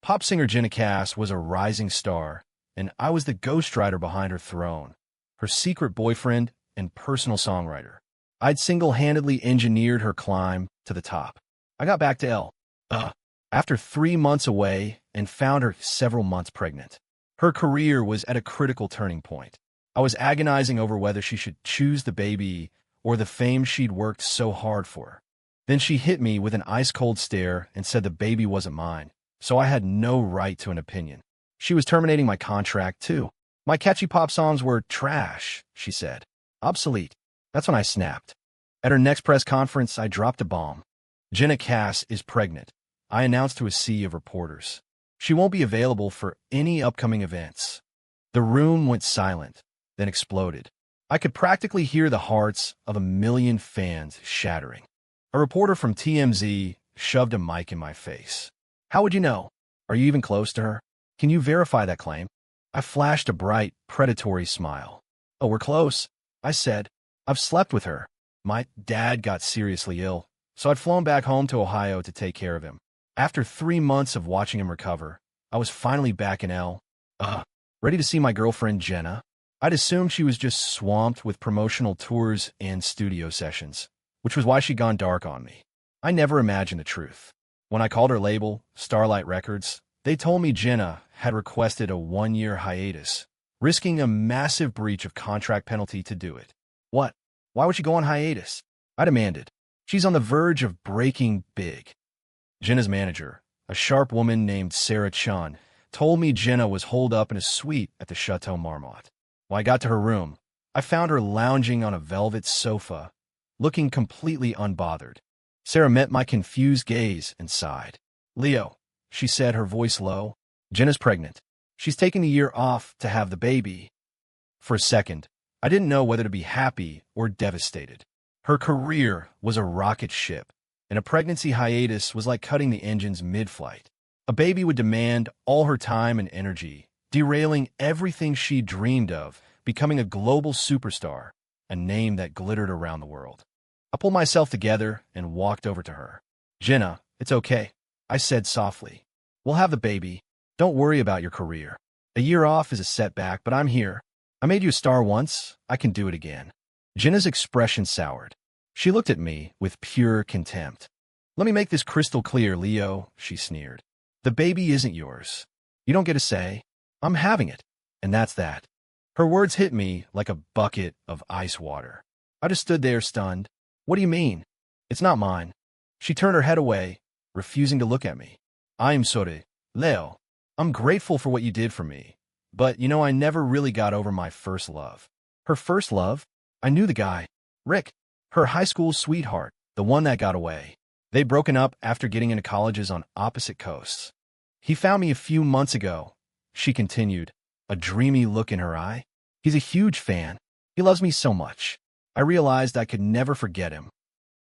Pop singer Jenna Cass was a rising star, and I was the ghostwriter behind her throne, her secret boyfriend and personal songwriter. I'd single-handedly engineered her climb to the top. I got back to after 3 months away and found her several months pregnant. Her career was at a critical turning point. I was agonizing over whether she should choose the baby or the fame she'd worked so hard for. Then she hit me with an ice-cold stare and said the baby wasn't mine, so I had no right to an opinion. She was terminating my contract, too. My catchy pop songs were trash, she said. Obsolete. That's when I snapped. At her next press conference, I dropped a bomb. Jenna Cass is pregnant, I announced to a sea of reporters. She won't be available for any upcoming events. The room went silent, then exploded. I could practically hear the hearts of 1 million fans shattering. A reporter from TMZ shoved a mic in my face. How would you know? Are you even close to her? Can you verify that claim? I flashed a bright, predatory smile. Oh, we're close, I said. I've slept with her. My dad got seriously ill, so I'd flown back home to Ohio to take care of him. After 3 months of watching him recover, I was finally back in ready to see my girlfriend Jenna. I'd assumed she was just swamped with promotional tours and studio sessions, which was why she'd gone dark on me. I never imagined the truth. When I called her label, Starlight Records, they told me Jenna had requested a 1-year hiatus, risking a massive breach of contract penalty to do it. What? Why would she go on hiatus? I demanded. She's on the verge of breaking big. Jenna's manager, a sharp woman named Sarah Chun, told me Jenna was holed up in a suite at the Chateau Marmont. When I got to her room, I found her lounging on a velvet sofa, looking completely unbothered. Sarah met my confused gaze and sighed. Leo, she said, her voice low, Jenna's pregnant. She's taking a year off to have the baby. For a second, I didn't know whether to be happy or devastated. Her career was a rocket ship, and a pregnancy hiatus was like cutting the engines mid-flight. A baby would demand all her time and energy, derailing everything she dreamed of, becoming a global superstar, a name that glittered around the world. I pulled myself together and walked over to her. Jenna, it's okay, I said softly. We'll have the baby. Don't worry about your career. A year off is a setback, but I'm here. I made you a star once. I can do it again. Jenna's expression soured. She looked at me with pure contempt. Let me make this crystal clear, Leo, she sneered. The baby isn't yours. You don't get a say. I'm having it, and that's that. Her words hit me like a bucket of ice water. I just stood there stunned. What do you mean? It's not mine. She turned her head away, refusing to look at me. I'm sorry, Leo. I'm grateful for what you did for me. But, I never really got over my first love. Her first love? I knew the guy. Rick. Her high school sweetheart. The one that got away. They'd broken up after getting into colleges on opposite coasts. He found me a few months ago, she continued, a dreamy look in her eye. He's a huge fan. He loves me so much. I realized I could never forget him.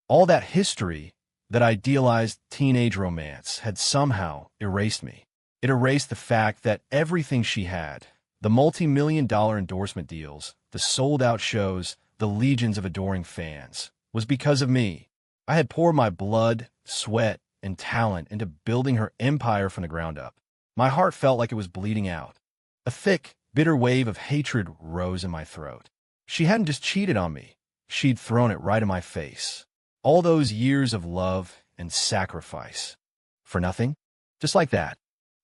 All that history, that idealized teenage romance, had somehow erased me. It erased the fact that everything she had, the multi-million-dollar endorsement deals, the sold-out shows, the legions of adoring fans, was because of me. I had poured my blood, sweat, and talent into building her empire from the ground up. My heart felt like it was bleeding out. A thick, bitter wave of hatred rose in my throat. She hadn't just cheated on me. She'd thrown it right in my face. All those years of love and sacrifice. For nothing? Just like that.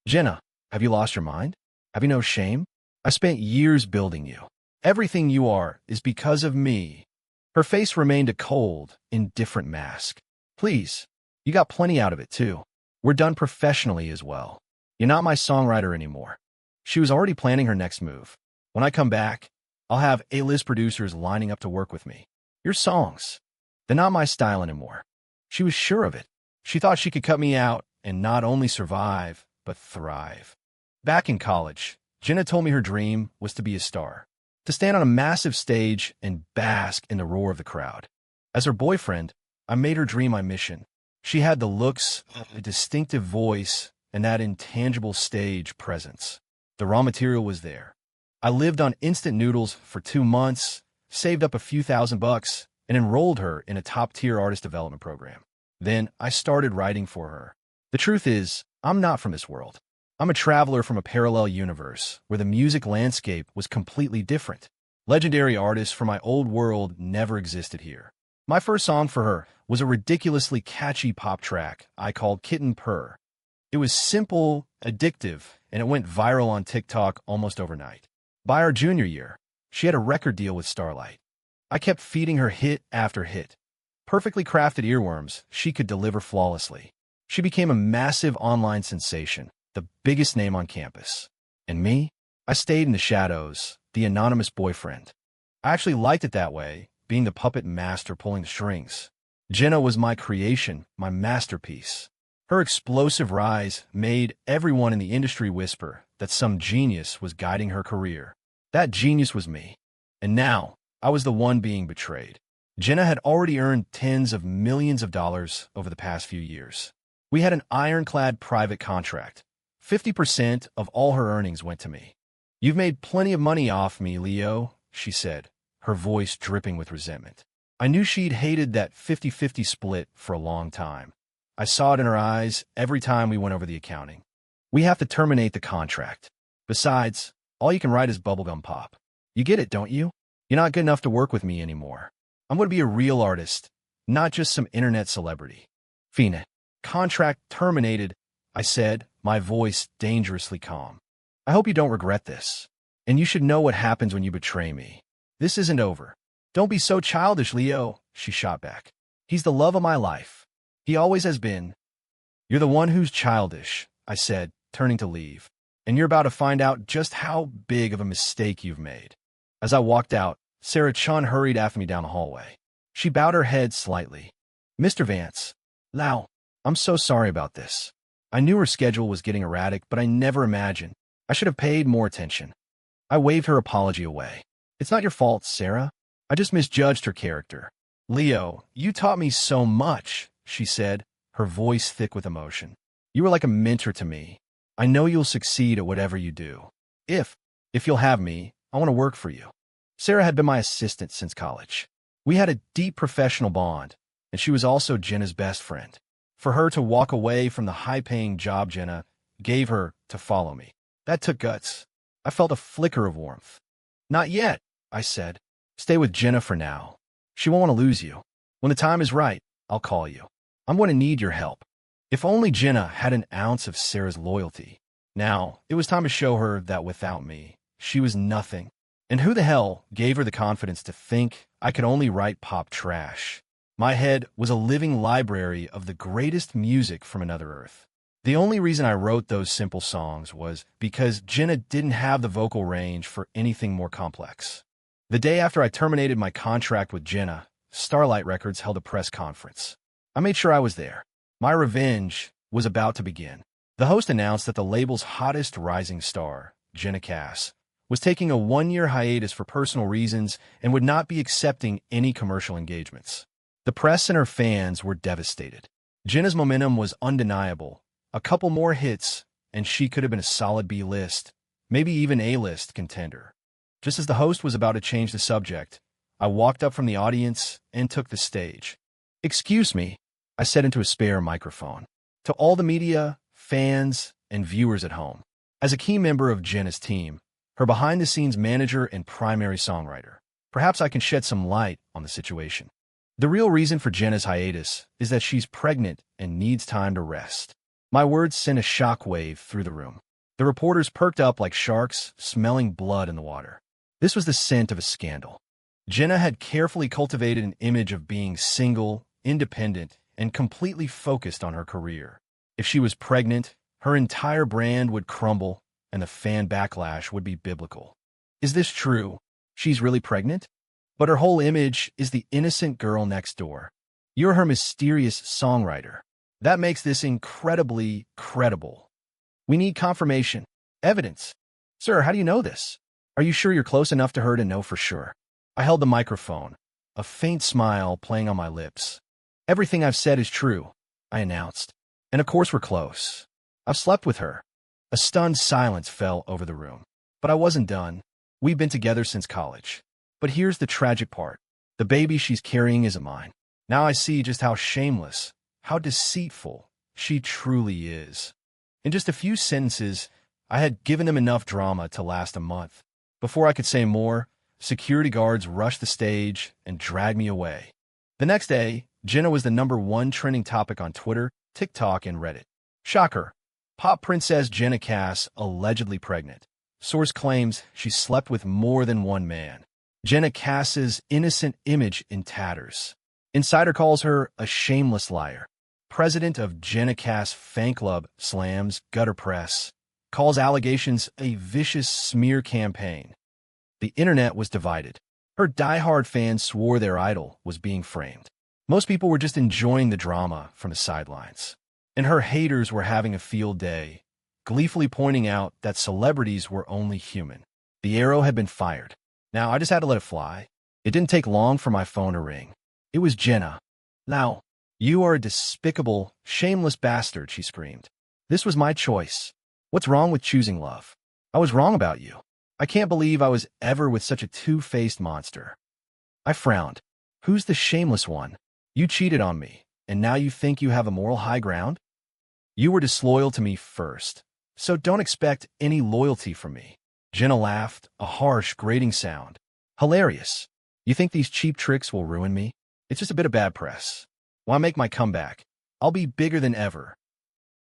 Jenna, have you lost your mind? Have you no shame? I spent years building you. Everything you are is because of me. Her face remained a cold, indifferent mask. Please, you got plenty out of it, too. We're done professionally as well. You're not my songwriter anymore. She was already planning her next move. When I come back, I'll have A-list producers lining up to work with me. Your songs, they're not my style anymore. She was sure of it. She thought she could cut me out and not only survive, but thrive. Back in college, Jenna told me her dream was to be a star, to stand on a massive stage and bask in the roar of the crowd. As her boyfriend, I made her dream my mission. She had the looks, a distinctive voice, and that intangible stage presence. The raw material was there. I lived on instant noodles for 2 months, saved up a few $1,000, and enrolled her in a top-tier artist development program. Then I started writing for her. The truth is, I'm not from this world. I'm a traveler from a parallel universe where the music landscape was completely different. Legendary artists from my old world never existed here. My first song for her was a ridiculously catchy pop track I called Kitten Purr. It was simple, addictive, and it went viral on TikTok almost overnight. By our junior year, she had a record deal with Starlight. I kept feeding her hit after hit. Perfectly crafted earworms she could deliver flawlessly. She became a massive online sensation, the biggest name on campus. And me? I stayed in the shadows, the anonymous boyfriend. I actually liked it that way, being the puppet master pulling the strings. Jenna was my creation, my masterpiece. Her explosive rise made everyone in the industry whisper that some genius was guiding her career. That genius was me. And now, I was the one being betrayed. Jenna had already earned tens of millions of dollars over the past few years. We had an ironclad private contract. 50% of all her earnings went to me. "You've made plenty of money off me, Leo," she said, her voice dripping with resentment. I knew she'd hated that 50-50 split for a long time. I saw it in her eyes every time we went over the accounting. "We have to terminate the contract. Besides, all you can write is bubblegum pop. You get it, don't you? You're not good enough to work with me anymore. I'm going to be a real artist, not just some internet celebrity." "Fina, contract terminated," I said, my voice dangerously calm. "I hope you don't regret this. And you should know what happens when you betray me. This isn't over." "Don't be so childish, Leo," she shot back. "He's the love of my life. He always has been." "You're the one who's childish," I said, turning to leave. "And you're about to find out just how big of a mistake you've made." As I walked out, Sarah Chun hurried after me down the hallway. She bowed her head slightly. "Mr. Vance, Lau, I'm so sorry about this. I knew her schedule was getting erratic, but I never imagined. I should have paid more attention." I waved her apology away. "It's not your fault, Sarah. I just misjudged her character." "Leo, you taught me so much," she said, her voice thick with emotion. "You were like a mentor to me. I know you'll succeed at whatever you do. If you'll have me, I want to work for you." Sarah had been my assistant since college. We had a deep professional bond, and she was also Jenna's best friend. For her to walk away from the high-paying job Jenna gave her to follow me, that took guts. I felt a flicker of warmth. "Not yet," I said. "Stay with Jenna for now. She won't want to lose you. When the time is right, I'll call you. I'm going to need your help." If only Jenna had an ounce of Sarah's loyalty. Now, it was time to show her that without me, she was nothing. And who the hell gave her the confidence to think I could only write pop trash? My head was a living library of the greatest music from another earth. The only reason I wrote those simple songs was because Jenna didn't have the vocal range for anything more complex. The day after I terminated my contract with Jenna, Starlight Records held a press conference. I made sure I was there. My revenge was about to begin. The host announced that the label's hottest rising star, Jenna Cass, was taking a one-year hiatus for personal reasons and would not be accepting any commercial engagements. The press and her fans were devastated. Jenna's momentum was undeniable. A couple more hits, and she could have been a solid B-list, maybe even A-list contender. Just as the host was about to change the subject, I walked up from the audience and took the stage. "Excuse me," I said into a spare microphone. "To all the media, fans, and viewers at home. As a key member of Jenna's team, her behind-the-scenes manager and primary songwriter, perhaps I can shed some light on the situation. The real reason for Jenna's hiatus is that she's pregnant and needs time to rest." My words sent a shockwave through the room. The reporters perked up like sharks, smelling blood in the water. This was the scent of a scandal. Jenna had carefully cultivated an image of being single, independent, and completely focused on her career. If she was pregnant, her entire brand would crumble, and the fan backlash would be biblical. Is this true? She's really pregnant? But her whole image is the innocent girl next door. You're her mysterious songwriter. That makes this incredibly credible. We need confirmation. Evidence. Sir, how do you know this? Are you sure you're close enough to her to know for sure? I held the microphone, a faint smile playing on my lips. Everything I've said is true, I announced. And of course we're close. I've slept with her. A stunned silence fell over the room. But I wasn't done. We've been together since college. But here's the tragic part. The baby she's carrying isn't mine. Now I see just how shameless, how deceitful she truly is. In just a few sentences, I had given them enough drama to last a month. Before I could say more, security guards rushed the stage and dragged me away. The next day, Jenna was the #1 trending topic on Twitter, TikTok, and Reddit. Shocker. Pop princess Jenna Cass allegedly pregnant. Source claims she slept with more than one man. Jenna Cass's innocent image in tatters. Insider calls her a shameless liar. President of Jenna Cass fan club slams gutter press. Calls allegations a vicious smear campaign. The internet was divided. Her diehard fans swore their idol was being framed. Most people were just enjoying the drama from the sidelines. And her haters were having a field day, gleefully pointing out that celebrities were only human. The arrow had been fired. Now I just had to let it fly. It didn't take long for my phone to ring. It was Jenna. "Now, you are a despicable, shameless bastard," she screamed. "This was my choice. What's wrong with choosing love? I was wrong about you. I can't believe I was ever with such a two-faced monster." I frowned. "Who's the shameless one? You cheated on me, and now you think you have a moral high ground? You were disloyal to me first, so don't expect any loyalty from me." Jenna laughed, a harsh, grating sound. "Hilarious. You think these cheap tricks will ruin me? It's just a bit of bad press. Why make my comeback? I'll be bigger than ever."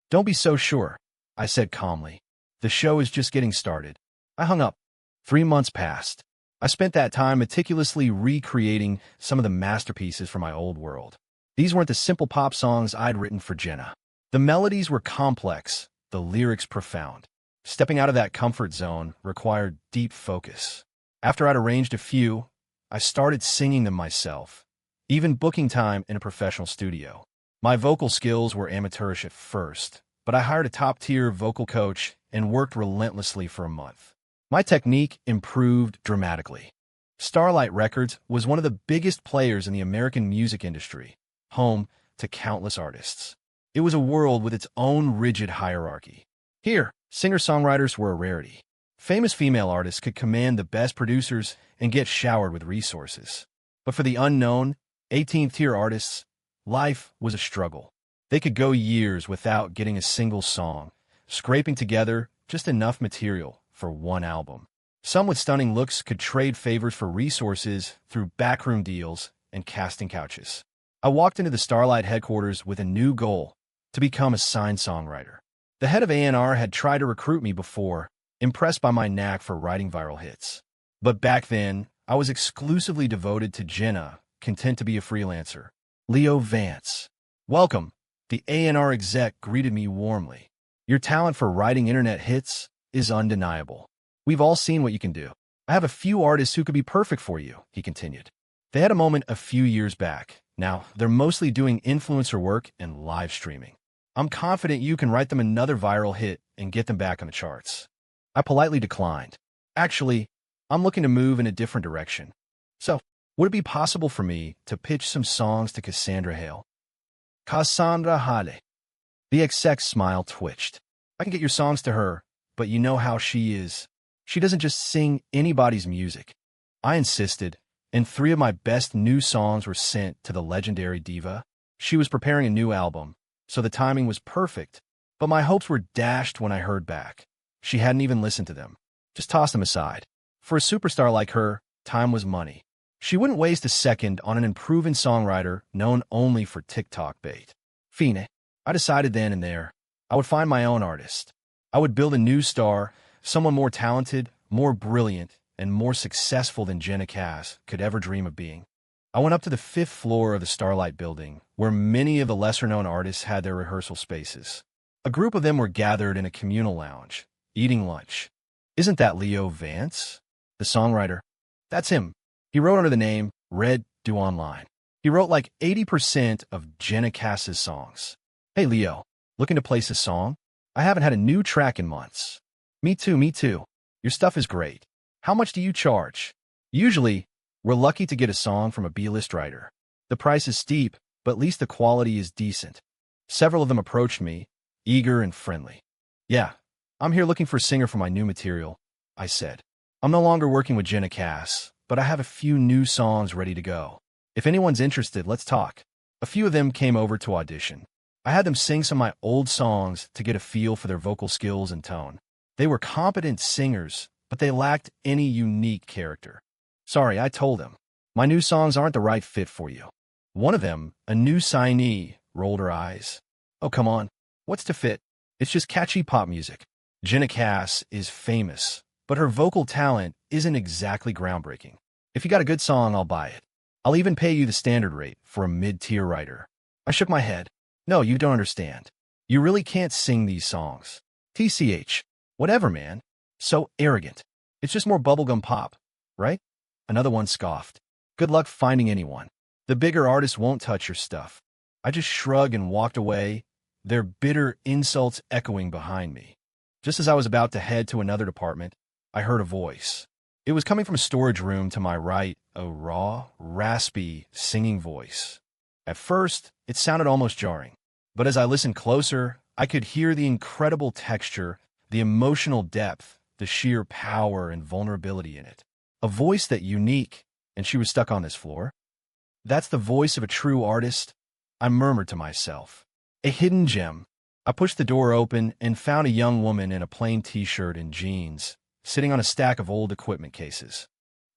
"Don't be so sure," I said calmly. "The show is just getting started." I hung up. 3 months passed. I spent that time meticulously recreating some of the masterpieces from my old world. These weren't the simple pop songs I'd written for Jenna. The melodies were complex, the lyrics profound. Stepping out of that comfort zone required deep focus. After I'd arranged a few, I started singing them myself, even booking time in a professional studio. My vocal skills were amateurish at first, but I hired a top-tier vocal coach and worked relentlessly for a month. My technique improved dramatically. Starlight Records was one of the biggest players in the American music industry, home to countless artists. It was a world with its own rigid hierarchy. Here, singer-songwriters were a rarity. Famous female artists could command the best producers and get showered with resources. But for the unknown, 18th-tier artists, life was a struggle. They could go years without getting a single song, scraping together just enough material for one album. Some with stunning looks could trade favors for resources through backroom deals and casting couches. I walked into the Starlight headquarters with a new goal: to become a signed songwriter. The head of A&R had tried to recruit me before, impressed by my knack for writing viral hits. But back then, I was exclusively devoted to Jenna, content to be a freelancer. "Leo Vance." "Welcome," the A&R exec greeted me warmly. "Your talent for writing internet hits is undeniable. We've all seen what you can do. I have a few artists who could be perfect for you," he continued. They had a moment a few years back. Now, they're mostly doing influencer work and live streaming. "I'm confident you can write them another viral hit and get them back on the charts." I politely declined. "Actually, I'm looking to move in a different direction. So, would it be possible for me to pitch some songs to Cassandra Hale?" "Cassandra Hale." The exec's smile twitched. "I can get your songs to her, but you know how she is. She doesn't just sing anybody's music." I insisted, and 3 of my best new songs were sent to the legendary diva. She was preparing a new album, so the timing was perfect, but my hopes were dashed when I heard back. She hadn't even listened to them. Just tossed them aside. For a superstar like her, time was money. She wouldn't waste a second on an unproven songwriter known only for TikTok bait. Fine. I decided then and there, I would find my own artist. I would build a new star, someone more talented, more brilliant, and more successful than Jenna Cass could ever dream of being. I went up to the 5th floor of the Starlight building, where many of the lesser-known artists had their rehearsal spaces. A group of them were gathered in a communal lounge, eating lunch. "Isn't that Leo Vance, the songwriter?" "That's him. He wrote under the name Red Do Online. He wrote like 80% of Jenna Cass's songs." "Hey, Leo, looking to place a song? I haven't had a new track in months." Me too. Your stuff is great. How much do you charge?" "Usually, we're lucky to get a song from a B-list writer. The price is steep, but at least the quality is decent." Several of them approached me, eager and friendly. "Yeah, I'm here looking for a singer for my new material," I said. "I'm no longer working with Jenna Cass, but I have a few new songs ready to go. If anyone's interested, let's talk." A few of them came over to audition. I had them sing some of my old songs to get a feel for their vocal skills and tone. They were competent singers, but they lacked any unique character. Sorry, I told them. My new songs aren't the right fit for you. One of them, a new signee, rolled her eyes. Oh, come on. What's to fit? It's just catchy pop music. Jenna Cass is famous, but her vocal talent isn't exactly groundbreaking. If you got a good song, I'll buy it. I'll even pay you the standard rate for a mid-tier writer. I shook my head. No, you don't understand. You really can't sing these songs. TCH. Whatever, man. So arrogant. It's just more bubblegum pop, right? Another one scoffed. Good luck finding anyone. The bigger artists won't touch your stuff. I just shrugged and walked away, their bitter insults echoing behind me. Just as I was about to head to another department, I heard a voice. It was coming from a storage room to my right, a raw, raspy, singing voice. At first, it sounded almost jarring, but as I listened closer, I could hear the incredible texture, the emotional depth, the sheer power and vulnerability in it. A voice that unique, and she was stuck on this floor. That's the voice of a true artist, I murmured to myself. A hidden gem. I pushed the door open and found a young woman in a plain t-shirt and jeans, sitting on a stack of old equipment cases.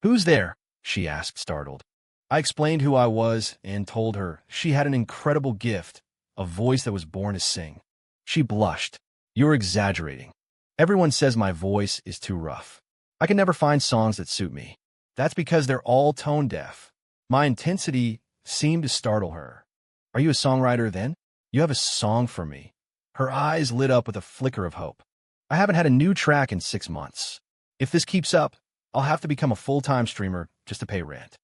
Who's there? She asked, startled. I explained who I was and told her she had an incredible gift, a voice that was born to sing. She blushed. You're exaggerating. Everyone says my voice is too rough. I can never find songs that suit me. That's because they're all tone deaf. My intensity seemed to startle her. Are you a songwriter then? You have a song for me. Her eyes lit up with a flicker of hope. I haven't had a new track in 6 months. If this keeps up, I'll have to become a full-time streamer just to pay rent.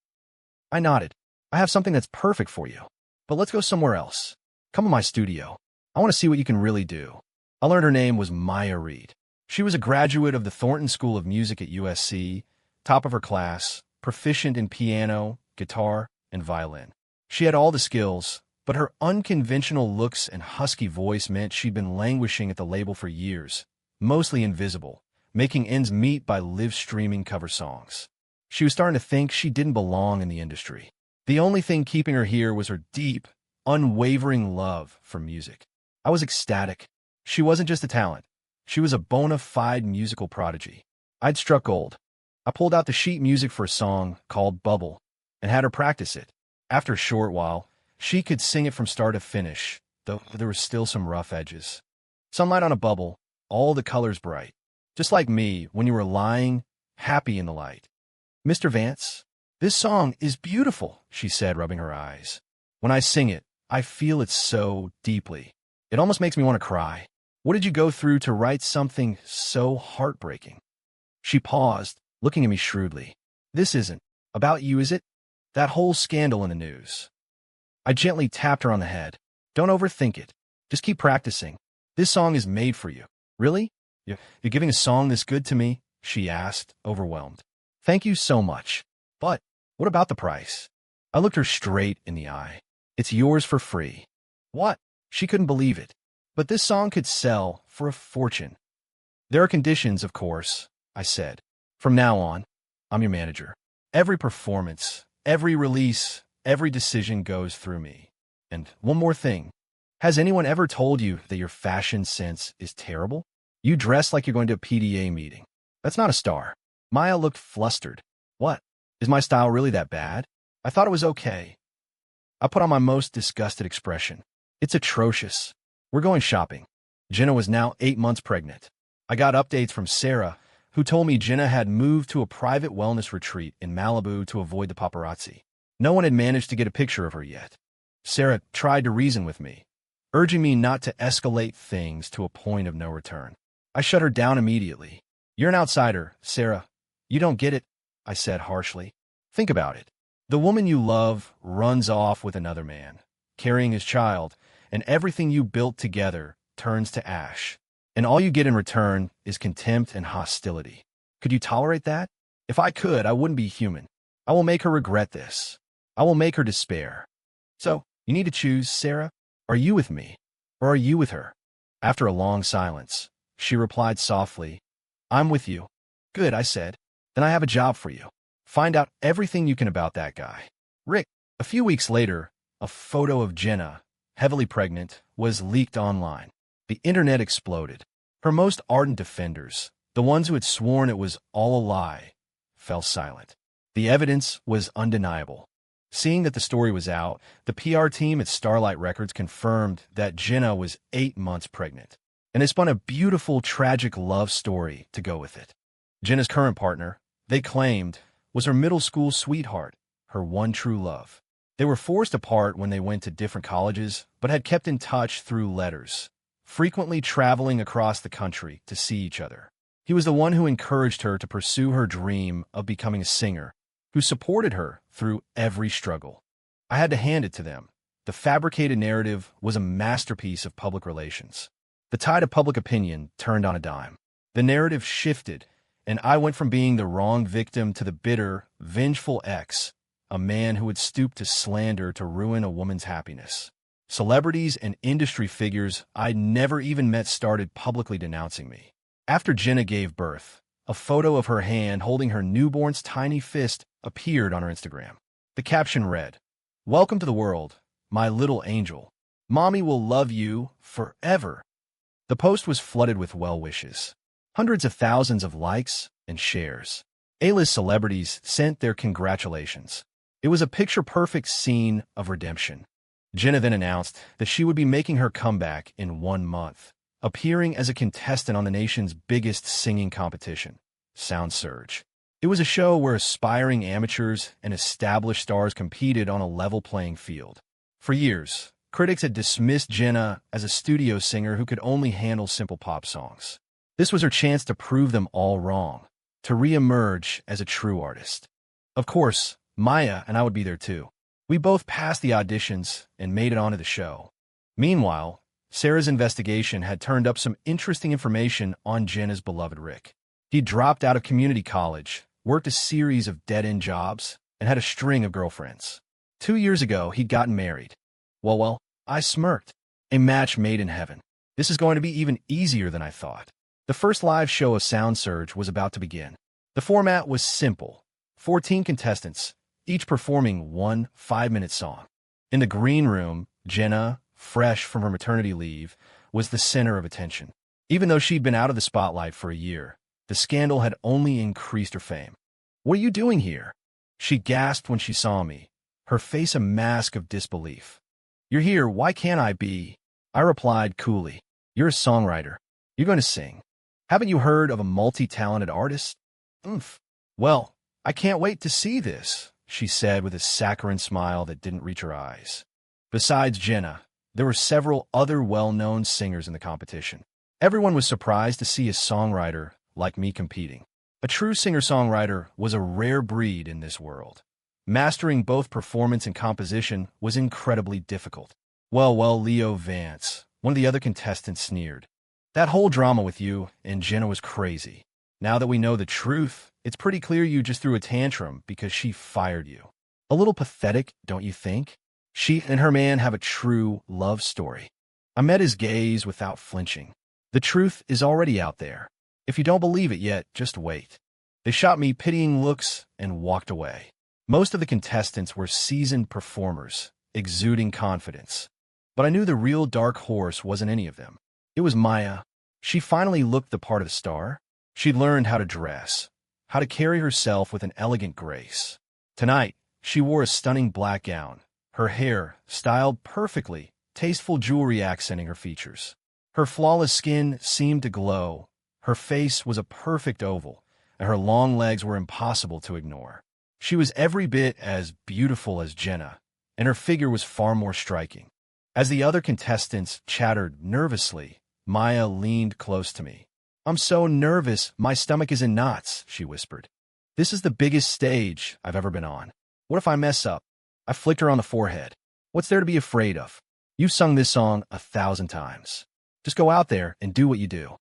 I nodded. I have something that's perfect for you. But let's go somewhere else. Come to my studio. I want to see what you can really do. I learned her name was Maya Reed. She was a graduate of the Thornton School of Music at USC, top of her class, proficient in piano, guitar, and violin. She had all the skills, but her unconventional looks and husky voice meant she'd been languishing at the label for years, mostly invisible, making ends meet by live-streaming cover songs. She was starting to think she didn't belong in the industry. The only thing keeping her here was her deep, unwavering love for music. I was ecstatic. She wasn't just a talent. She was a bona fide musical prodigy. I'd struck gold. I pulled out the sheet music for a song called Bubble and had her practice it. After a short while, she could sing it from start to finish, though there were still some rough edges. Sunlight on a bubble, all the colors bright. Just like me when you were lying, happy in the light. Mr. Vance, this song is beautiful, she said, rubbing her eyes. When I sing it, I feel it so deeply. It almost makes me want to cry. What did you go through to write something so heartbreaking? She paused, looking at me shrewdly. This isn't about you, is it? That whole scandal in the news. I gently tapped her on the head. Don't overthink it. Just keep practicing. This song is made for you. Really? You're giving a song this good to me? She asked, overwhelmed. Thank you so much. But what about the price? I looked her straight in the eye. It's yours for free. What? She couldn't believe it. But this song could sell for a fortune. There are conditions, of course, I said. From now on, I'm your manager. Every performance, every release, every decision goes through me. And one more thing. Has anyone ever told you that your fashion sense is terrible? You dress like you're going to a PDA meeting. That's not a star. Maya looked flustered. What? Is my style really that bad? I thought it was okay. I put on my most disgusted expression. It's atrocious. We're going shopping. Jenna was now 8 months pregnant. I got updates from Sarah, who told me Jenna had moved to a private wellness retreat in Malibu to avoid the paparazzi. No one had managed to get a picture of her yet. Sarah tried to reason with me, urging me not to escalate things to a point of no return. I shut her down immediately. You're an outsider, Sarah. You don't get it, I said harshly. Think about it. The woman you love runs off with another man, carrying his child, and everything you built together turns to ash. And all you get in return is contempt and hostility. Could you tolerate that? If I could, I wouldn't be human. I will make her regret this. I will make her despair. So, you need to choose, Sarah. Are you with me, or are you with her? After a long silence, she replied softly, I'm with you. Good, I said. Then I have a job for you. Find out everything you can about that guy. Rick. A few weeks later, a photo of Jenna, heavily pregnant, was leaked online. The internet exploded. Her most ardent defenders, the ones who had sworn it was all a lie, fell silent. The evidence was undeniable. Seeing that the story was out, the PR team at Starlight Records confirmed that Jenna was 8 months pregnant, and they spun a beautiful, tragic love story to go with it. Jenna's current partner, they claimed, was her middle school sweetheart, her one true love. They were forced apart when they went to different colleges, but had kept in touch through letters, frequently traveling across the country to see each other. He was the one who encouraged her to pursue her dream of becoming a singer, who supported her through every struggle. I had to hand it to them. The fabricated narrative was a masterpiece of public relations. The tide of public opinion turned on a dime. The narrative shifted, and I went from being the wrong victim to the bitter, vengeful ex, a man who had stooped to slander to ruin a woman's happiness. Celebrities and industry figures I'd never even met started publicly denouncing me. After Jenna gave birth, a photo of her hand holding her newborn's tiny fist appeared on her Instagram. The caption read, "Welcome to the world, my little angel. Mommy will love you forever." The post was flooded with well wishes. Hundreds of thousands of likes and shares. A-list celebrities sent their congratulations. It was a picture-perfect scene of redemption. Jenna then announced that she would be making her comeback in 1 month, appearing as a contestant on the nation's biggest singing competition, Sound Surge. It was a show where aspiring amateurs and established stars competed on a level playing field. For years, critics had dismissed Jenna as a studio singer who could only handle simple pop songs. This was her chance to prove them all wrong, to re-emerge as a true artist. Of course, Maya and I would be there too. We both passed the auditions and made it onto the show. Meanwhile, Sarah's investigation had turned up some interesting information on Jenna's beloved Rick. He dropped out of community college, worked a series of dead-end jobs, and had a string of girlfriends. 2 years ago, he'd gotten married. Well, I smirked. A match made in heaven. This is going to be even easier than I thought. The first live show of Sound Surge was about to begin. The format was simple. 14 contestants, each performing one 5-minute song. In the green room, Jenna, fresh from her maternity leave, was the center of attention. Even though she'd been out of the spotlight for a year, the scandal had only increased her fame. "What are you doing here?" She gasped when she saw me, her face a mask of disbelief. "You're here, why can't I be?" I replied coolly. "You're a songwriter. You're going to sing. Haven't you heard of a multi-talented artist?" "Oomph. Well, I can't wait to see this," she said with a saccharine smile that didn't reach her eyes. Besides Jenna, there were several other well-known singers in the competition. Everyone was surprised to see a songwriter like me competing. A true singer-songwriter was a rare breed in this world. Mastering both performance and composition was incredibly difficult. Well, Leo Vance, one of the other contestants, sneered. "That whole drama with you and Jenna was crazy. Now that we know the truth, it's pretty clear you just threw a tantrum because she fired you. A little pathetic, don't you think? She and her man have a true love story." I met his gaze without flinching. "The truth is already out there. If you don't believe it yet, just wait." They shot me pitying looks and walked away. Most of the contestants were seasoned performers, exuding confidence. But I knew the real dark horse wasn't any of them. It was Maya. She finally looked the part of the star. She'd learned how to dress, how to carry herself with an elegant grace. Tonight, she wore a stunning black gown, her hair styled perfectly, tasteful jewelry accenting her features. Her flawless skin seemed to glow. Her face was a perfect oval, and her long legs were impossible to ignore. She was every bit as beautiful as Jenna, and her figure was far more striking. As the other contestants chattered nervously, Maya leaned close to me. "I'm so nervous, my stomach is in knots," she whispered. "This is the biggest stage I've ever been on. What if I mess up?" I flicked her on the forehead. "What's there to be afraid of? You've sung this song 1,000 times. Just go out there and do what you do."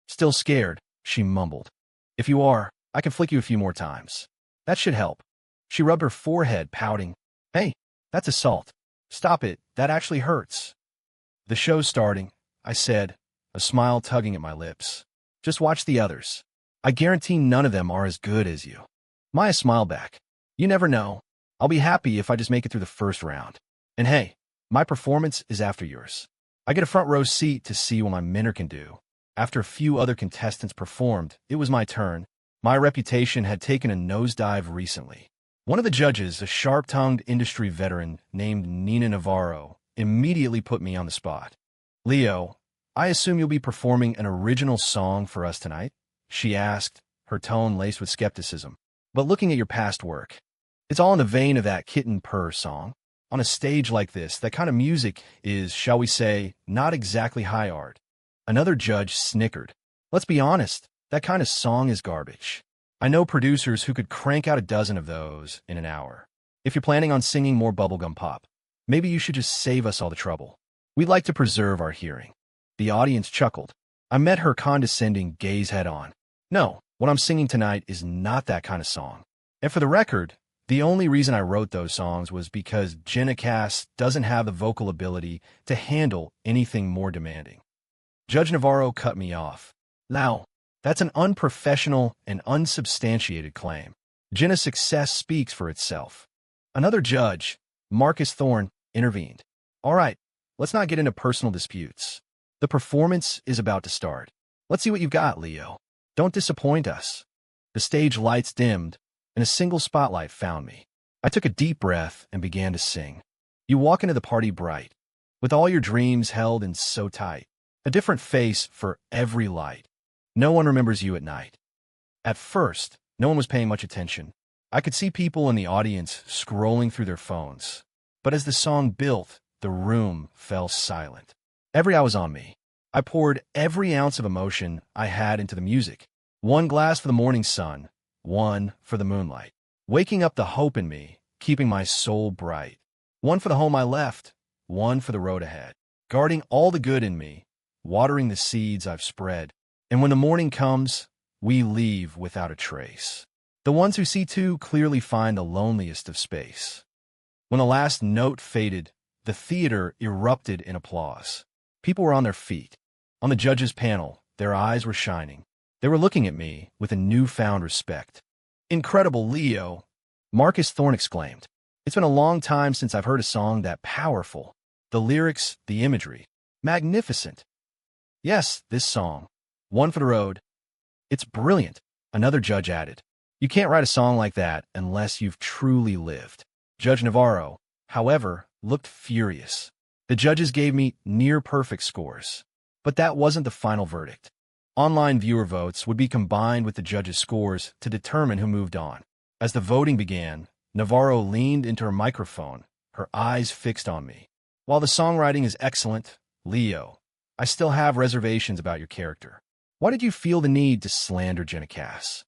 "Still scared," she mumbled. "If you are, I can flick you a few more times. That should help." She rubbed her forehead, pouting. "Hey, that's assault. Stop it, that actually hurts." "The show's starting," I said, a smile tugging at my lips. "Just watch the others. I guarantee none of them are as good as you." Maya smiled back. "You never know. I'll be happy if I just make it through the first round. And hey, My performance is after yours. I get a front row seat to see what my mentor can do. After a few other contestants performed, it was my turn. My reputation had taken a nosedive recently. One of the judges, a sharp-tongued industry veteran named Nina Navarro, immediately put me on the spot. "Leo, I assume you'll be performing an original song for us tonight?" she asked, her tone laced with skepticism. "But looking at your past work, it's all in the vein of that Kitten Purr song. On a stage like this, that kind of music is, shall we say, not exactly high art." Another judge snickered. "Let's be honest, that kind of song is garbage. I know producers who could crank out a dozen of those in an hour. If you're planning on singing more bubblegum pop, maybe you should just save us all the trouble. We'd like to preserve our hearing." The audience chuckled. I met her condescending gaze head on. "No, what I'm singing tonight is not that kind of song. And for the record, the only reason I wrote those songs was because Jenna Cass doesn't have the vocal ability to handle anything more demanding." Judge Navarro cut me off. "Now, that's an unprofessional and unsubstantiated claim. Jenna's success speaks for itself." Another judge, Marcus Thorne, intervened. "All right, let's not get into personal disputes. The performance is about to start. Let's see what you've got, Leo. Don't disappoint us." The stage lights dimmed, and a single spotlight found me. I took a deep breath and began to sing. You walk into the party bright, with all your dreams held in so tight. A different face for every light. No one remembers you at night. At first, no one was paying much attention. I could see people in the audience scrolling through their phones. But as the song built, the room fell silent. Every eye was on me. I poured every ounce of emotion I had into the music. One glass for the morning sun, one for the moonlight. Waking up the hope in me, keeping my soul bright. One for the home I left, one for the road ahead. Guarding all the good in me, watering the seeds I've spread. And when the morning comes, we leave without a trace. The ones who see too clearly find the loneliest of space. When the last note faded, the theater erupted in applause. People were on their feet. On the judges' panel, their eyes were shining. They were looking at me with a newfound respect. "Incredible, Leo," Marcus Thorne exclaimed. "It's been a long time since I've heard a song that powerful. The lyrics, the imagery. Magnificent." "Yes, this song. One for the road. It's brilliant," another judge added. "You can't write a song like that unless you've truly lived." Judge Navarro, however, looked furious. The judges gave me near-perfect scores. But that wasn't the final verdict. Online viewer votes would be combined with the judges' scores to determine who moved on. As the voting began, Navarro leaned into her microphone, her eyes fixed on me. "While the songwriting is excellent, Leo, I still have reservations about your character. Why did you feel the need to slander Jenna Cass?"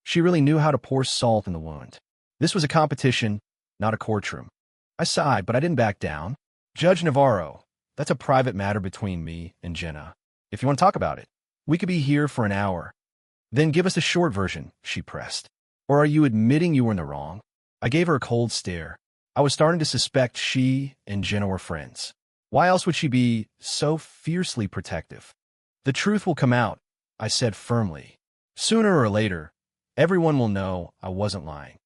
She really knew how to pour salt in the wound. This was a competition, not a courtroom. I sighed, but I didn't back down. "Judge Navarro, that's a private matter between me and Jenna. If you want to talk about it, we could be here for an hour." "Then give us a short version," she pressed. "Or are you admitting you were in the wrong?" I gave her a cold stare. I was starting to suspect she and Jenna were friends. Why else would she be so fiercely protective? "The truth will come out," I said firmly. "Sooner or later, everyone will know I wasn't lying."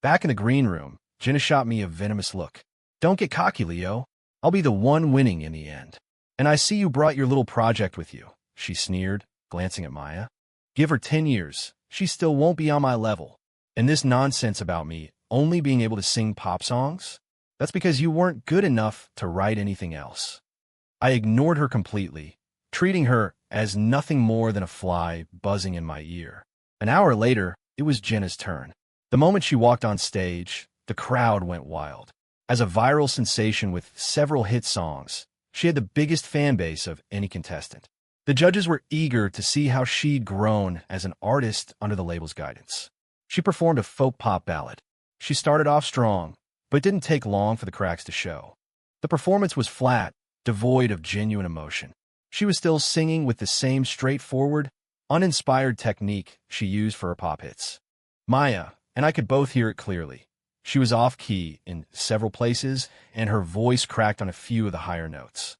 Back in the green room, Jenna shot me a venomous look. "Don't get cocky, Leo. I'll be the one winning in the end. And I see you brought your little project with you," she sneered, glancing at Maya. "Give her 10 years. She still won't be on my level. And this nonsense about me only being able to sing pop songs? That's because you weren't good enough to write anything else." I ignored her completely, treating her as nothing more than a fly buzzing in my ear. An hour later, it was Jenna's turn. The moment she walked on stage, the crowd went wild. As a viral sensation with several hit songs, she had the biggest fan base of any contestant. The judges were eager to see how she'd grown as an artist under the label's guidance. She performed a folk pop ballad. She started off strong, but it didn't take long for the cracks to show. The performance was flat, devoid of genuine emotion. She was still singing with the same straightforward, uninspired technique she used for her pop hits. Maya and I could both hear it clearly. She was off-key in several places, and her voice cracked on a few of the higher notes.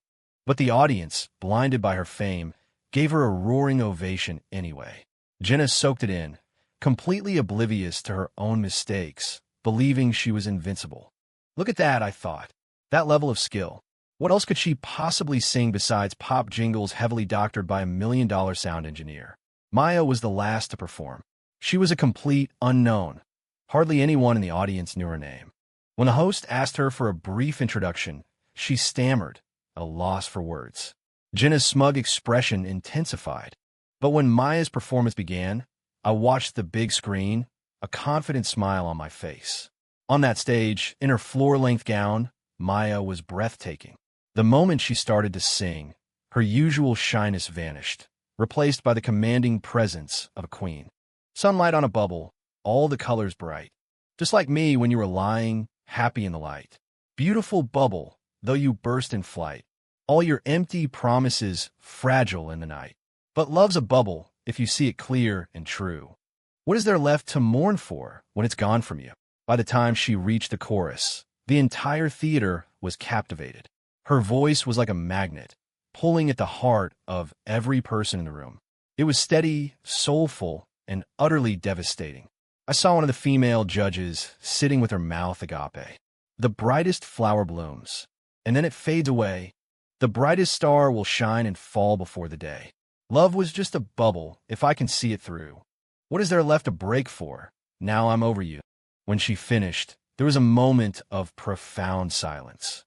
But the audience, blinded by her fame, gave her a roaring ovation anyway. Jenna soaked it in, completely oblivious to her own mistakes, believing she was invincible. Look at that, I thought. That level of skill. What else could she possibly sing besides pop jingles heavily doctored by $1 million sound engineer? Maya was the last to perform. She was a complete unknown. Hardly anyone in the audience knew her name. When the host asked her for a brief introduction, she stammered, at a loss for words. Jenna's smug expression intensified. But when Maya's performance began, I watched the big screen, a confident smile on my face. On that stage, in her floor-length gown, Maya was breathtaking. The moment she started to sing, her usual shyness vanished, replaced by the commanding presence of a queen. Sunlight on a bubble, all the colors bright. Just like me when you were lying, happy in the light. Beautiful bubble, though you burst in flight. All your empty promises fragile in the night. But love's a bubble if you see it clear and true. What is there left to mourn for when it's gone from you? By the time she reached the chorus, the entire theater was captivated. Her voice was like a magnet, pulling at the heart of every person in the room. It was steady, soulful, and utterly devastating. I saw one of the female judges sitting with her mouth agape. The brightest flower blooms, and then it fades away. The brightest star will shine and fall before the day. Love was just a bubble if I can see it through. What is there left to break for? Now I'm over you. When she finished, there was a moment of profound silence.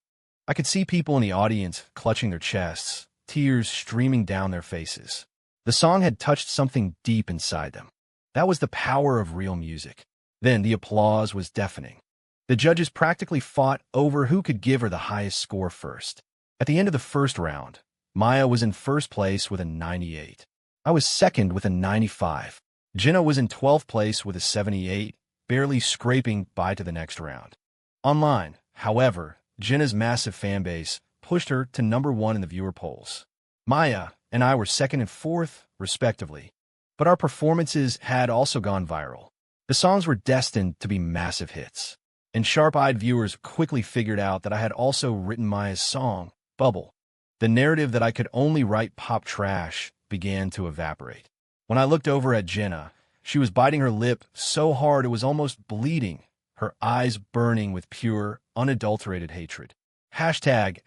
I could see people in the audience clutching their chests, tears streaming down their faces. The song had touched something deep inside them. That was the power of real music. Then the applause was deafening. The judges practically fought over who could give her the highest score first. At the end of the first round, Maya was in first place with a 98. I was second with a 95. Jenna was in 12th place with a 78, barely scraping by to the next round. Online, however, Jenna's massive fanbase pushed her to #1 in the viewer polls. Maya and I were second and fourth, respectively. But our performances had also gone viral. The songs were destined to be massive hits. And sharp-eyed viewers quickly figured out that I had also written Maya's song, Bubble. The narrative that I could only write pop trash began to evaporate. When I looked over at Jenna, she was biting her lip so hard it was almost bleeding, her eyes burning with pure, unadulterated hatred. Hashtag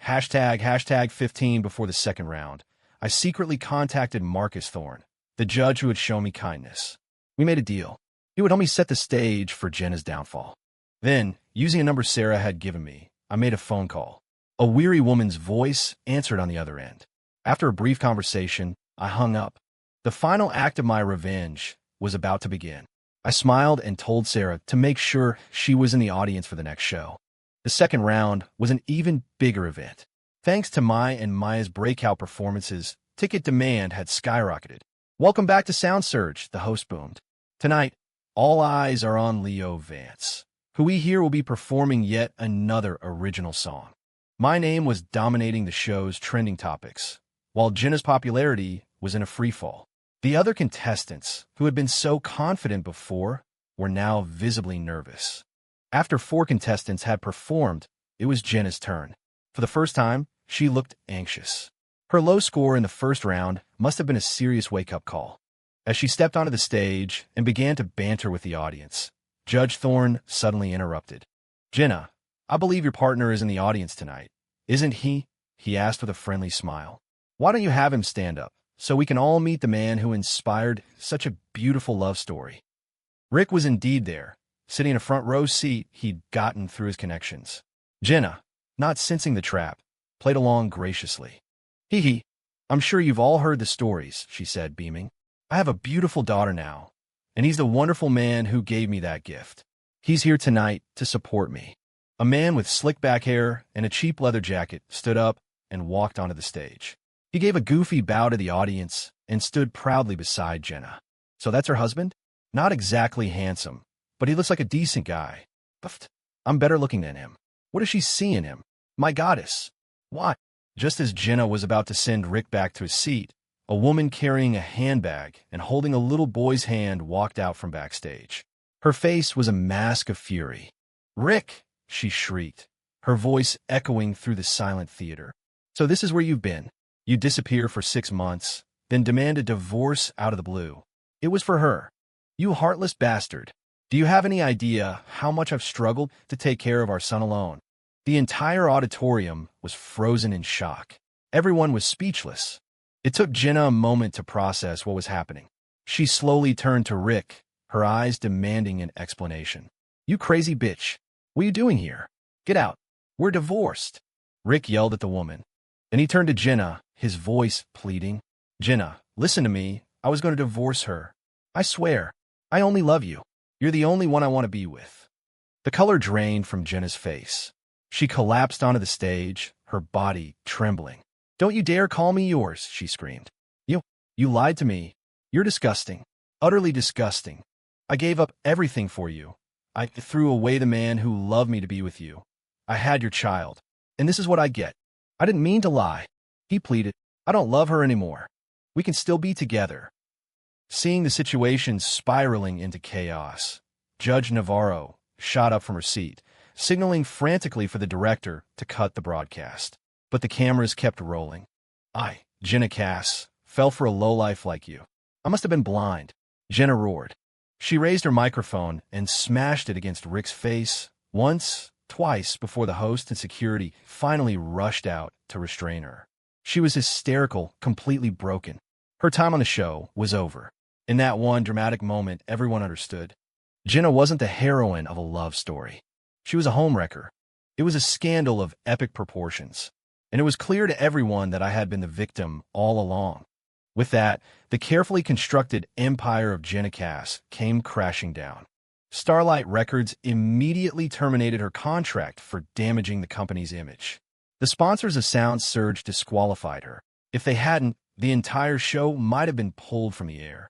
15 before the second round. I secretly contacted Marcus Thorne, the judge who had shown me kindness. We made a deal. He would help me set the stage for Jenna's downfall. Then, using a number Sarah had given me, I made a phone call. A weary woman's voice answered on the other end. After a brief conversation, I hung up. The final act of my revenge was about to begin. I smiled and told Sarah to make sure she was in the audience for the next show. The second round was an even bigger event. Thanks to Maya's breakout performances, ticket demand had skyrocketed. Welcome back to Sound Surge, the host boomed. Tonight, all eyes are on Leo Vance, who we hear will be performing yet another original song. My name was dominating the show's trending topics, while Jenna's popularity was in a freefall. The other contestants, who had been so confident before, were now visibly nervous. After 4 contestants had performed, it was Jenna's turn. For the first time, she looked anxious. Her low score in the first round must have been a serious wake-up call. As she stepped onto the stage and began to banter with the audience, Judge Thorne suddenly interrupted. "Jenna, I believe your partner is in the audience tonight. Isn't he?" he asked with a friendly smile. "Why don't you have him stand up, so we can all meet the man who inspired such a beautiful love story?" Rick was indeed there, sitting in a front row seat he'd gotten through his connections. Jenna, not sensing the trap, played along graciously. "Hee, I'm sure you've all heard the stories," she said, beaming. "I have a beautiful daughter now, and he's the wonderful man who gave me that gift. He's here tonight to support me." A man with slick back hair and a cheap leather jacket stood up and walked onto the stage. He gave a goofy bow to the audience and stood proudly beside Jenna. "So that's her husband? Not exactly handsome, but he looks like a decent guy. But I'm better looking than him. What does she see in him? My goddess. Why?" Just as Jenna was about to send Rick back to his seat, a woman carrying a handbag and holding a little boy's hand walked out from backstage. Her face was a mask of fury. "Rick!" she shrieked, her voice echoing through the silent theater. "So this is where you've been. You disappear for 6 months, then demand a divorce out of the blue. It was for her. You heartless bastard. Do you have any idea how much I've struggled to take care of our son alone? The entire auditorium was frozen in shock. Everyone was speechless. It took Jenna a moment to process what was happening. She slowly turned to Rick, her eyes demanding an explanation. "You crazy bitch. What are you doing here? Get out. We're divorced," Rick yelled at the woman. Then he turned to Jenna, his voice pleading. "Jenna, listen to me. I was going to divorce her. I swear. I only love you. You're the only one I want to be with." The color drained from Jenna's face. She collapsed onto the stage, her body trembling. "Don't you dare call me yours," she screamed. You lied to me. You're disgusting. Utterly disgusting. I gave up everything for you. I threw away the man who loved me to be with you. I had your child. And this is what I get. I didn't mean to lie." He pleaded. "I don't love her anymore. We can still be together." Seeing the situation spiraling into chaos, Judge Navarro shot up from her seat, signaling frantically for the director to cut the broadcast. But the cameras kept rolling. Jenna Cass, fell for a lowlife like you. I must have been blind," Jenna roared. She raised her microphone and smashed it against Rick's face, once, twice, before the host and security finally rushed out to restrain her. She was hysterical, completely broken. Her time on the show was over. In that one dramatic moment, everyone understood. Jenna wasn't the heroine of a love story. She was a homewrecker. It was a scandal of epic proportions. And it was clear to everyone that I had been the victim all along. With that, the carefully constructed empire of Jenna Cass came crashing down. Starlight Records immediately terminated her contract for damaging the company's image. The sponsors of Sound Surge disqualified her. If they hadn't, the entire show might have been pulled from the air.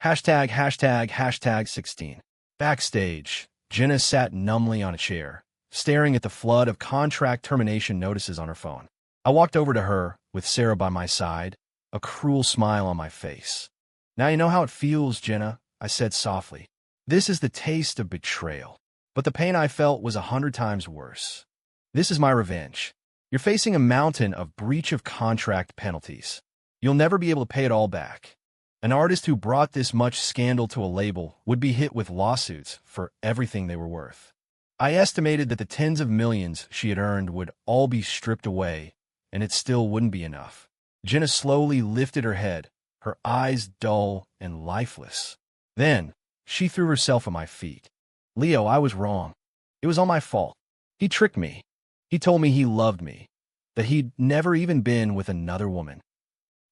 #16. Backstage, Jenna sat numbly on a chair, staring at the flood of contract termination notices on her phone. I walked over to her, with Sarah by my side, a cruel smile on my face. "Now you know how it feels, Jenna," I said softly. "This is the taste of betrayal. But the pain I felt was 100 times worse. This is my revenge. You're facing a mountain of breach of contract penalties. You'll never be able to pay it all back. An artist who brought this much scandal to a label would be hit with lawsuits for everything they were worth. I estimated that the tens of millions she had earned would all be stripped away, and it still wouldn't be enough." Jenna slowly lifted her head, her eyes dull and lifeless. Then, she threw herself at my feet. "Leo, I was wrong. It was all my fault. He tricked me. He told me he loved me, that he'd never even been with another woman.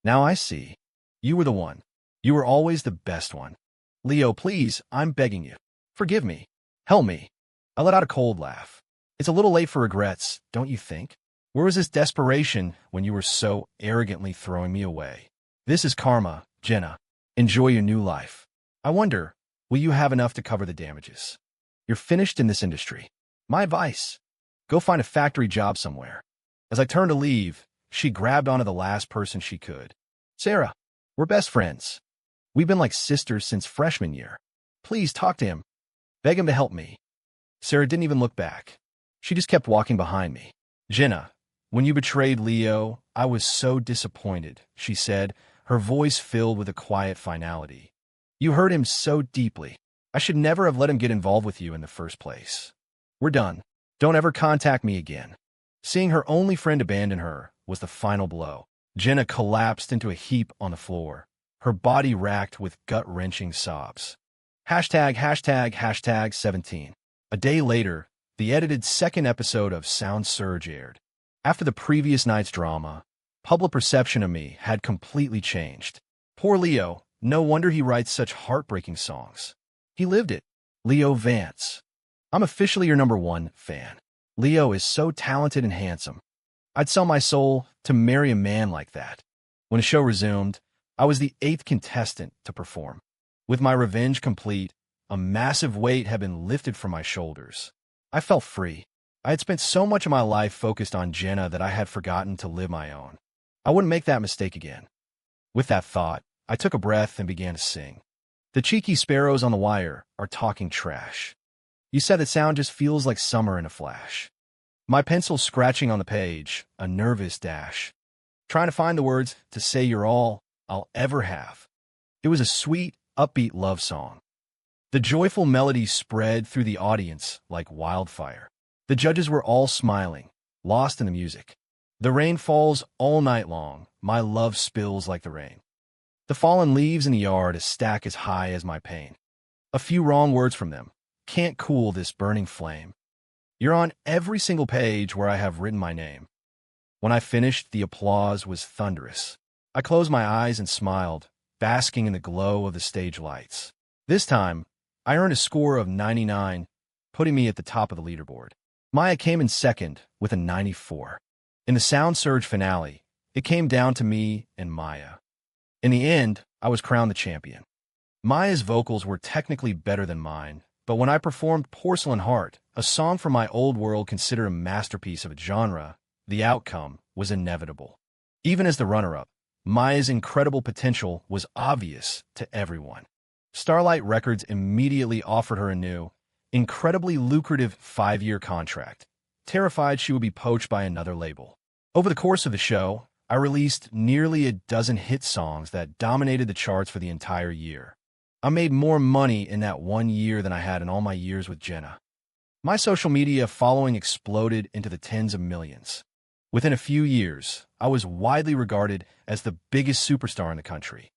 Now I see. You were the one. You were always the best one. Leo, please, I'm begging you. Forgive me. Help me." I let out a cold laugh. "It's a little late for regrets, don't you think? Where was this desperation when you were so arrogantly throwing me away? This is karma, Jenna. Enjoy your new life. I wonder, will you have enough to cover the damages? You're finished in this industry. My advice, go find a factory job somewhere." As I turned to leave, she grabbed onto the last person she could. "Sarah, we're best friends. We've been like sisters since freshman year. Please talk to him. Beg him to help me." Sarah didn't even look back. She just kept walking behind me. "Jenna, when you betrayed Leo, I was so disappointed," she said, her voice filled with a quiet finality. "You hurt him so deeply. I should never have let him get involved with you in the first place. We're done. Don't ever contact me again." Seeing her only friend abandon her was the final blow. Jenna collapsed into a heap on the floor, her body racked with gut-wrenching sobs. #17. A day later, the edited second episode of Sound Surge aired. After the previous night's drama, public perception of me had completely changed. Poor Leo, no wonder he writes such heartbreaking songs. He lived it. Leo Vance. I'm officially your #1 fan. Leo is so talented and handsome. I'd sell my soul to marry a man like that. When the show resumed, I was the 8th contestant to perform. With my revenge complete, a massive weight had been lifted from my shoulders. I felt free. I had spent so much of my life focused on Jenna that I had forgotten to live my own. I wouldn't make that mistake again. With that thought, I took a breath and began to sing. The cheeky sparrows on the wire are talking trash. You said that sound just feels like summer in a flash. My pencil scratching on the page, a nervous dash. Trying to find the words to say you're all I'll ever have. It was a sweet, upbeat love song. The joyful melody spread through the audience like wildfire. The judges were all smiling, lost in the music. The rain falls all night long. My love spills like the rain. The fallen leaves in the yard a stack as high as my pain. A few wrong words from them can't cool this burning flame. You're on every single page where I have written my name. When I finished, the applause was thunderous. I closed my eyes and smiled, basking in the glow of the stage lights. This time, I earned a score of 99, putting me at the top of the leaderboard. Maya came in second with a 94. In the Sound Surge finale, it came down to me and Maya. In the end, I was crowned the champion. Maya's vocals were technically better than mine, but when I performed Porcelain Heart, a song from my old world considered a masterpiece of a genre, the outcome was inevitable. Even as the runner-up, Maya's incredible potential was obvious to everyone. Starlight Records immediately offered her a new, incredibly lucrative 5-year contract, terrified she would be poached by another label. Over the course of the show, I released nearly a dozen hit songs that dominated the charts for the entire year. I made more money in that 1 year than I had in all my years with Jenna. My social media following exploded into the tens of millions. Within a few years, I was widely regarded as the biggest superstar in the country.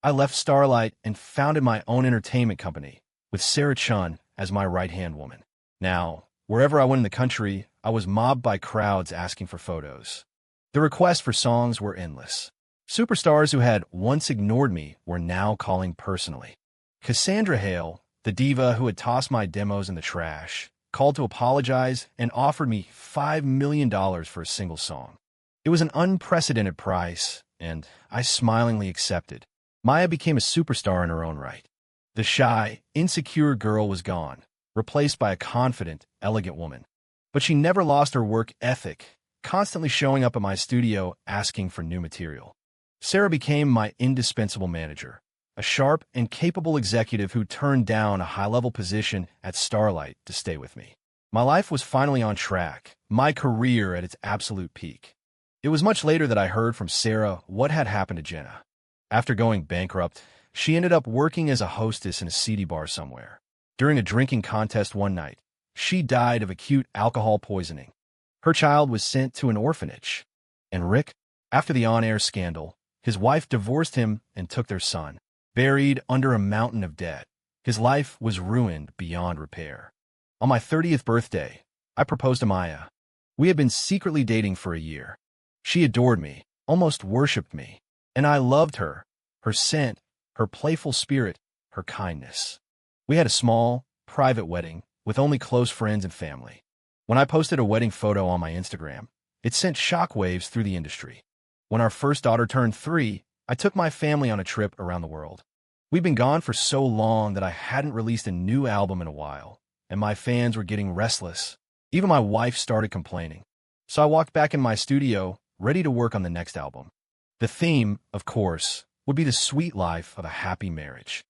I left Starlight and founded my own entertainment company, with Sarah Chun as my right-hand woman. Now, wherever I went in the country, I was mobbed by crowds asking for photos. The requests for songs were endless. Superstars who had once ignored me were now calling personally. Cassandra Hale, the diva who had tossed my demos in the trash, called to apologize and offered me $5 million for a single song. It was an unprecedented price, and I smilingly accepted. Maya became a superstar in her own right. The shy, insecure girl was gone, replaced by a confident, elegant woman. But she never lost her work ethic, constantly showing up at my studio asking for new material. Sarah became my indispensable manager, a sharp and capable executive who turned down a high-level position at Starlight to stay with me. My life was finally on track, my career at its absolute peak. It was much later that I heard from Sarah what had happened to Jenna. After going bankrupt, she ended up working as a hostess in a seedy bar somewhere. During a drinking contest one night, she died of acute alcohol poisoning. Her child was sent to an orphanage. And Rick, after the on-air scandal, his wife divorced him and took their son. Buried under a mountain of debt, his life was ruined beyond repair. On my 30th birthday, I proposed to Maya. We had been secretly dating for a year. She adored me, almost worshipped me, and I loved her, her scent, her playful spirit, her kindness. We had a small, private wedding with only close friends and family. When I posted a wedding photo on my Instagram, it sent shockwaves through the industry. When our first daughter turned 3, I took my family on a trip around the world. We'd been gone for so long that I hadn't released a new album in a while, and my fans were getting restless. Even my wife started complaining. So I walked back in my studio, ready to work on the next album. The theme, of course, would be the sweet life of a happy marriage.